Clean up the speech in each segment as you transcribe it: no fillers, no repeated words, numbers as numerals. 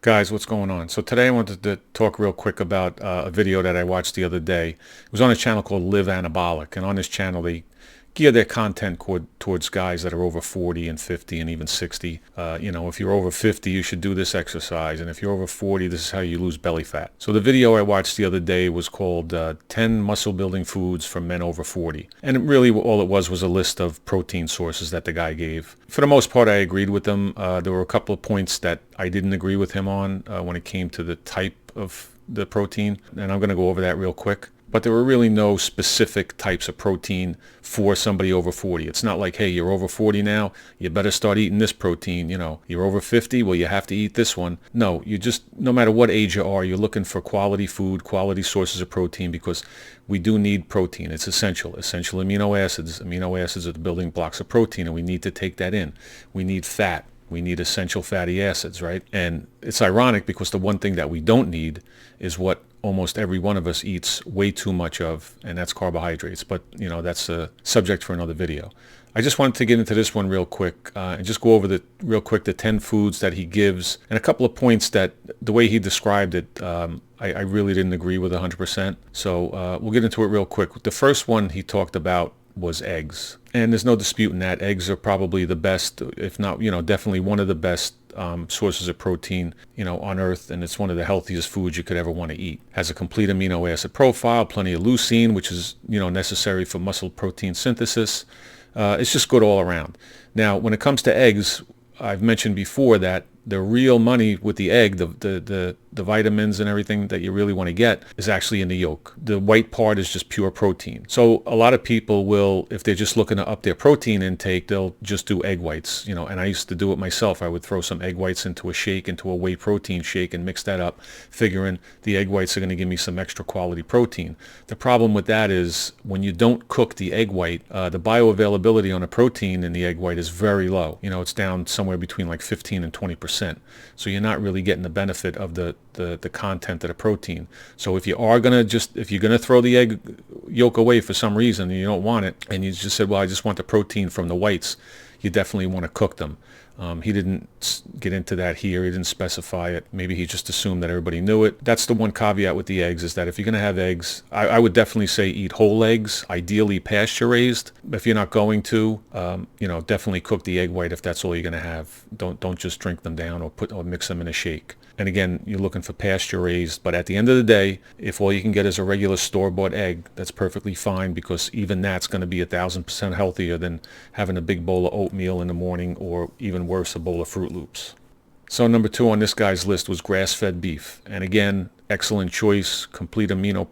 Guys, what's going on? So today I wanted to talk real quick about a video that I watched the other day. It was on a channel called Live Anabolic, and on this channel they gear their content towards guys that are over 40 and 50 and even 60. If you're over 50, you should do this exercise, and if you're over 40, this is how you lose belly fat. So the video I watched the other day was called 10 Muscle Building Foods for Men Over 40. And really all it was a list of protein sources that the guy gave. For the most part, I agreed with them. There were a couple of points that I didn't agree with him on when it came to the type of the protein, and I'm going to go over that real quick. But there were really no specific types of protein for somebody over 40. It's not like, hey, you're over 40 now, you better start eating this protein. You're over 50, well, you have to eat this one. No, no matter what age you are, you're looking for quality food, quality sources of protein, because we do need protein. It's essential amino acids. Amino acids are the building blocks of protein, and we need to take that in. We need fat. We need essential fatty acids, right? And it's ironic because the one thing that we don't need is what almost every one of us eats way too much of, and that's carbohydrates. But, that's a subject for another video. I just wanted to get into this one real quick and just go over the 10 foods that he gives, and a couple of points that the way he described it, I really didn't agree with 100%. So we'll get into it real quick. The first one he talked about was eggs. And there's no disputing that. Eggs are probably the best, if not, definitely one of the best sources of protein, on Earth. And it's one of the healthiest foods you could ever want to eat. Has a complete amino acid profile, plenty of leucine, which is, necessary for muscle protein synthesis. It's just good all around. Now, when it comes to eggs, I've mentioned before that the real money with the egg, the vitamins and everything that you really want to get, is actually in the yolk. The white part is just pure protein. So a lot of people will, if they're just looking to up their protein intake, they'll just do egg whites. And I used to do it myself. I would throw some egg whites into a shake, into a whey protein shake, and mix that up, figuring the egg whites are going to give me some extra quality protein. The problem with that is when you don't cook the egg white, the bioavailability on a protein in the egg white is very low. It's down somewhere between like 15 and 20%. So you're not really getting the benefit of the content of the protein. So if you're gonna throw the egg yolk away for some reason and you don't want it, and you just said, well, I just want the protein from the whites, you definitely want to cook them. He didn't get into that here. He didn't specify it. Maybe he just assumed that everybody knew it. That's the one caveat with the eggs, is that if you're going to have eggs, I would definitely say eat whole eggs, ideally pasture raised. If you're not going to, definitely cook the egg white if that's all you're going to have. Don't just drink them down or mix them in a shake. And again, you're looking for pasture raised. But at the end of the day, if all you can get is a regular store-bought egg, that's perfectly fine, because even that's going to be 1,000% healthier than having a big bowl of oatmeal in the morning, or even worse, a bowl of Fruit Loops. So number 2 on this guy's list was grass-fed beef. And again, excellent choice, complete amino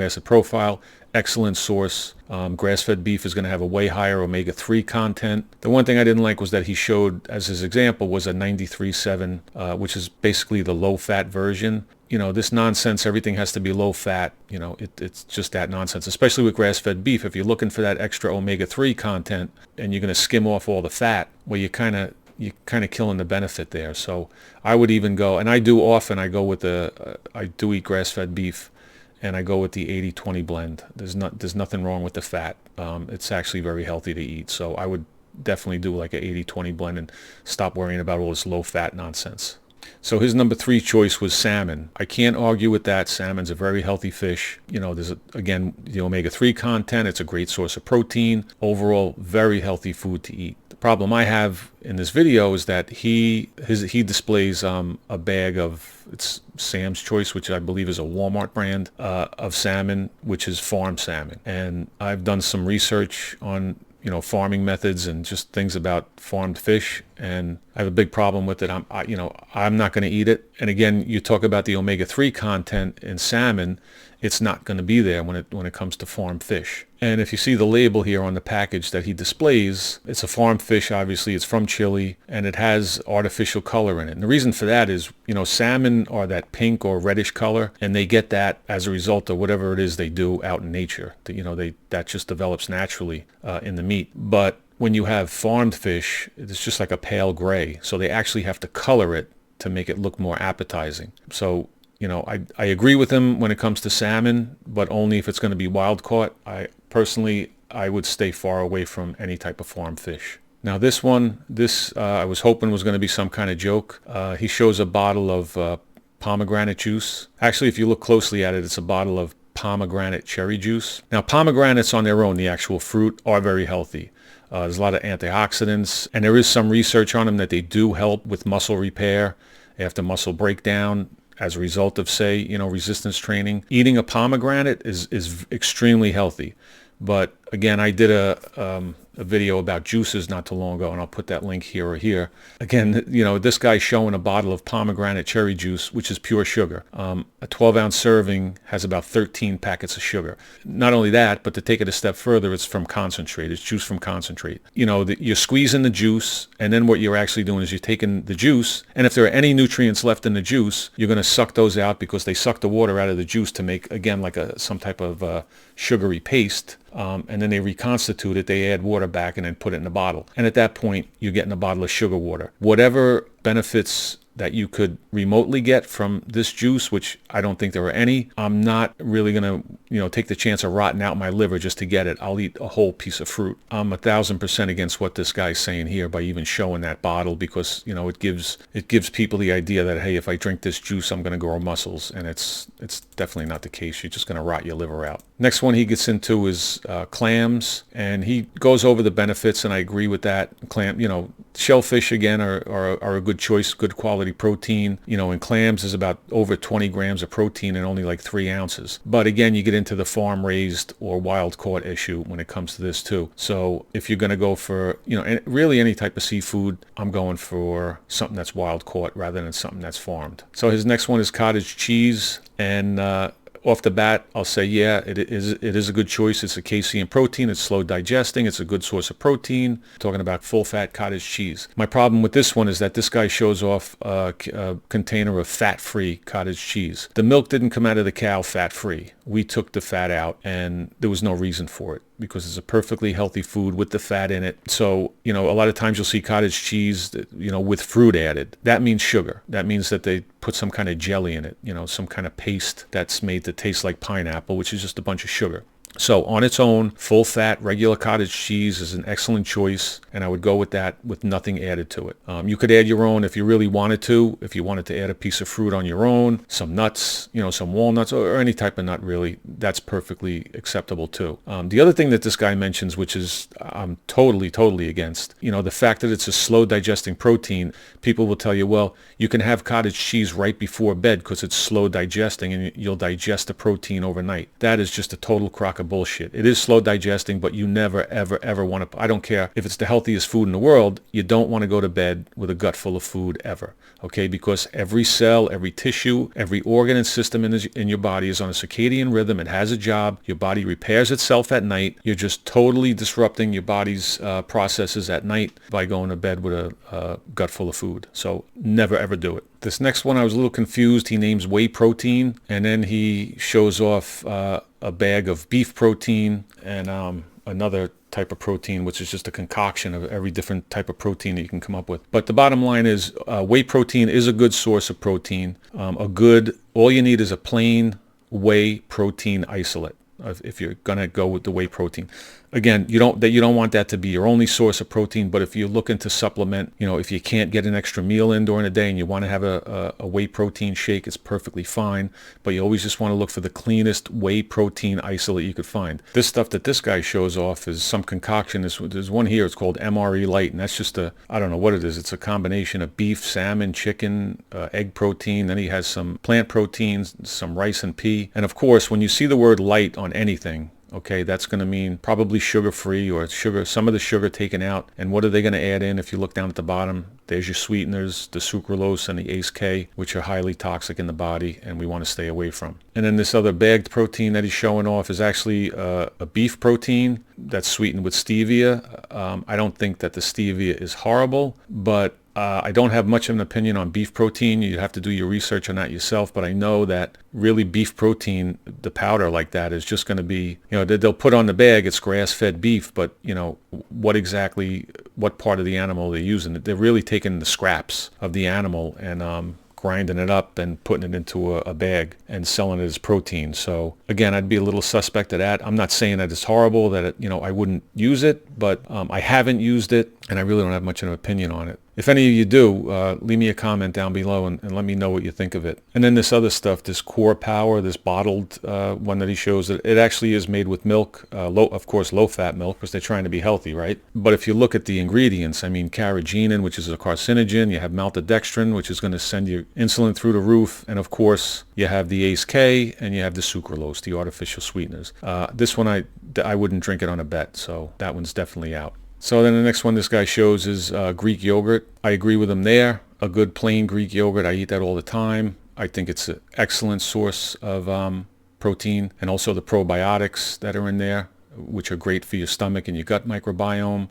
acid profile, excellent source. Grass-fed beef is going to have a way higher omega-3 content. The one thing I didn't like was that he showed, as his example, was a 93.7, which is basically the low-fat version. This nonsense, everything has to be low-fat. It's just that nonsense, especially with grass-fed beef. If you're looking for that extra omega-3 content and you're going to skim off all the fat, well, you're kind of killing the benefit there. So I would even go, and I do often, I do eat grass-fed beef, and I go with the 80-20 blend. There's nothing wrong with the fat. It's actually very healthy to eat. So I would definitely do like an 80-20 blend and stop worrying about all this low-fat nonsense. So his number 3 choice was salmon. I can't argue with that. Salmon's a very healthy fish. There's, again, the omega-3 content. It's a great source of protein. Overall, very healthy food to eat. The problem I have in this video is that he displays a bag of, it's Sam's Choice, which I believe is a Walmart brand, of salmon, which is farm salmon. And I've done some research on farming methods and just things about farmed fish, and I have a big problem with it. I'm not going to eat it. And again, you talk about the omega-3 content in salmon, it's not going to be there when it comes to farmed fish. And if you see the label here on the package that he displays, it's a farmed fish, obviously, it's from Chile, and it has artificial color in it. And the reason for that is, salmon are that pink or reddish color, and they get that as a result of whatever it is they do out in nature. That just develops naturally in the meat. But when you have farmed fish, it's just like a pale gray. So they actually have to color it to make it look more appetizing. So I agree with him when it comes to salmon, but only if it's going to be wild caught. I would stay far away from any type of farm fish. Now this one, I was hoping was going to be some kind of joke. He shows a bottle of pomegranate juice. Actually, if you look closely at it, it's a bottle of pomegranate cherry juice. Now, pomegranates on their own, the actual fruit, are very healthy. There's a lot of antioxidants, and there is some research on them that they do help with muscle repair after muscle breakdown as a result of, say, resistance training. Eating a pomegranate is extremely healthy. But again, I did a video about juices not too long ago, and I'll put that link here or here. Again, this guy's showing a bottle of pomegranate cherry juice, which is pure sugar. A 12-ounce serving has about 13 packets of sugar. Not only that, but to take it a step further, it's from concentrate. It's juice from concentrate. You're squeezing the juice, and then what you're actually doing is you're taking the juice, and if there are any nutrients left in the juice, you're going to suck those out because they suck the water out of the juice to make, again, like some type of sugary paste. And then they reconstitute it, they add water back and then put it in a bottle. And at that point, you're getting a bottle of sugar water. Whatever benefits that you could remotely get from this juice, which I don't think there are any, I'm not really going to, take the chance of rotting out my liver just to get it. I'll eat a whole piece of fruit. I'm 1,000% against what this guy's saying here by even showing that bottle because, it gives people the idea that, hey, if I drink this juice, I'm going to grow muscles. And it's definitely not the case. You're just going to rot your liver out. Next one he gets into is clams, and he goes over the benefits, and I agree with that. Shellfish, again, are a good choice, good quality protein. And clams is about over 20 grams of protein and only like 3 ounces. But again, you get into the farm-raised or wild-caught issue when it comes to this too. So if you're going to go for, really any type of seafood, I'm going for something that's wild-caught rather than something that's farmed. So his next one is cottage cheese, and off the bat, I'll say, yeah, it is a good choice. It's a casein protein. It's slow digesting. It's a good source of protein. Talking about full-fat cottage cheese. My problem with this one is that this guy shows off a container of fat-free cottage cheese. The milk didn't come out of the cow fat-free. We took the fat out, and there was no reason for it because it's a perfectly healthy food with the fat in it. So, a lot of times you'll see cottage cheese, with fruit added. That means sugar. That means that they put some kind of jelly in it, some kind of paste that's made to taste like pineapple, which is just a bunch of sugar. So on its own, full-fat, regular cottage cheese is an excellent choice, and I would go with that with nothing added to it. You could add your own if you really wanted to. If you wanted to add a piece of fruit on your own, some nuts, some walnuts, or any type of nut really, that's perfectly acceptable too. The other thing that this guy mentions, which is I'm totally against, the fact that it's a slow-digesting protein. People will tell you, well, you can have cottage cheese right before bed because it's slow digesting and you'll digest the protein overnight. That is just a total crock of bullshit. It is slow digesting, but you never, ever want to, I don't care if it's the healthiest food in the world, you don't want to go to bed with a gut full of food ever, okay? Because every cell, every tissue, every organ and system in your body is on a circadian rhythm. It has a job. Your body repairs itself at night. You're just totally disrupting your body's processes at night by going to bed with a gut full of food. So never, ever do it. This next one, I was a little confused. He names whey protein, and then he shows off a bag of beef protein and another type of protein, which is just a concoction of every different type of protein that you can come up with. But the bottom line is whey protein is a good source of protein. All you need is a plain whey protein isolate if you're going to go with the whey protein. Again, you don't want that to be your only source of protein, but if you're looking to supplement, if you can't get an extra meal in during the day and you want to have a whey protein shake, it's perfectly fine. But you always just want to look for the cleanest whey protein isolate you could find. This stuff that this guy shows off is some concoction. There's one here, it's called MRE Light, and that's just I don't know what it is. It's a combination of beef, salmon, chicken, egg protein. Then he has some plant proteins, some rice and pea. And of course, when you see the word light on anything, okay, that's going to mean probably sugar-free or some of the sugar taken out. And what are they going to add in? If you look down at the bottom, there's your sweeteners, the sucralose and the ACE-K, which are highly toxic in the body and we want to stay away from. And then this other bagged protein that he's showing off is actually a beef protein that's sweetened with stevia. I don't think that the stevia is horrible, but I don't have much of an opinion on beef protein. You have to do your research on that yourself, but I know that really beef protein, the powder like that, is just going to be, they'll put on the bag, it's grass-fed beef, but, what part of the animal they're using. They're really taking the scraps of the animal and grinding it up and putting it into a bag and selling it as protein. So again, I'd be a little suspect of that. I'm not saying that it's horrible, that I wouldn't use it, but I haven't used it, and I really don't have much of an opinion on it. If any of you do, leave me a comment down below and let me know what you think of it. And then this other stuff, this Core Power, this bottled one that he shows, it actually is made with milk, of course low-fat milk, because they're trying to be healthy, right? But if you look at the ingredients, I mean, carrageenan, which is a carcinogen, you have maltodextrin, which is going to send your insulin through the roof, and of course you have the ACE-K, and you have the sucralose, the artificial sweeteners. This one, I wouldn't drink it on a bet, so that one's definitely out. So then the next one this guy shows is Greek yogurt. I agree with him there. A good plain Greek yogurt, I eat that all the time. I think it's an excellent source of protein, and also the probiotics that are in there, which are great for your stomach and your gut microbiome.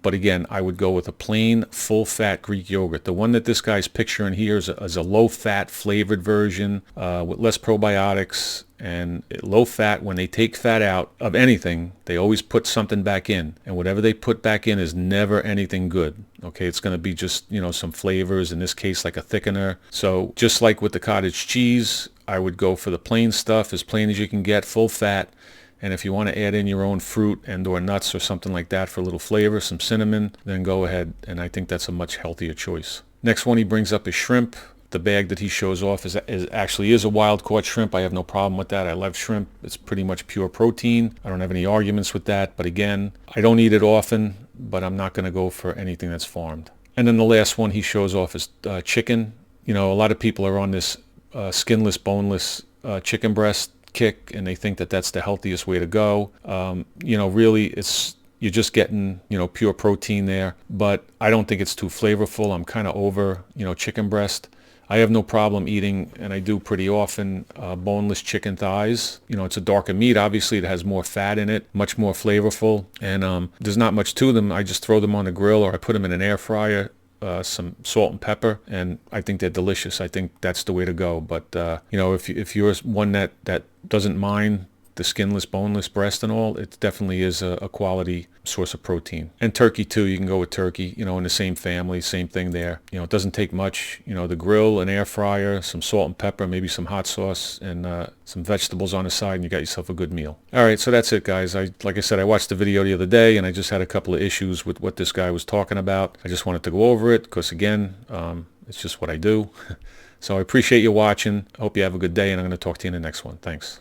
But again, I would go with a plain full-fat Greek yogurt. The one that this guy's picturing here is a low-fat flavored version with less probiotics. And low fat, when they take fat out of anything, they always put something back in. And whatever they put back in is never anything good. Okay, it's going to be just, some flavors, in this case like a thickener. So just like with the cottage cheese, I would go for the plain stuff, as plain as you can get, full fat. And if you want to add in your own fruit and or nuts or something like that for a little flavor, some cinnamon, then go ahead. And I think that's a much healthier choice. Next one he brings up is shrimp. The bag that he shows off is actually a wild-caught shrimp. I have no problem with that. I love shrimp. It's pretty much pure protein. I don't have any arguments with that. But again, I don't eat it often, but I'm not going to go for anything that's farmed. And then the last one he shows off is chicken. A lot of people are on this skinless, boneless chicken breast kick, and they think that that's the healthiest way to go. Really, you're just getting, pure protein there. But I don't think it's too flavorful. I'm kind of over, chicken breast. I have no problem eating, and I do pretty often, boneless chicken thighs. It's a darker meat. Obviously, it has more fat in it, much more flavorful, and there's not much to them. I just throw them on the grill, or I put them in an air fryer, some salt and pepper, and I think they're delicious. I think that's the way to go. But, if you're one that doesn't mind the skinless, boneless breast and all, it definitely is a quality source of protein. And turkey too, you can go with turkey, in the same family, same thing there. It doesn't take much, the grill, an air fryer, some salt and pepper, maybe some hot sauce, and some vegetables on the side, and you got yourself a good meal. All right, so that's it, guys. Like I said, I watched the video the other day, and I just had a couple of issues with what this guy was talking about. I just wanted to go over it, because again, it's just what I do. So I appreciate you watching. I hope you have a good day, and I'm going to talk to you in the next one. Thanks.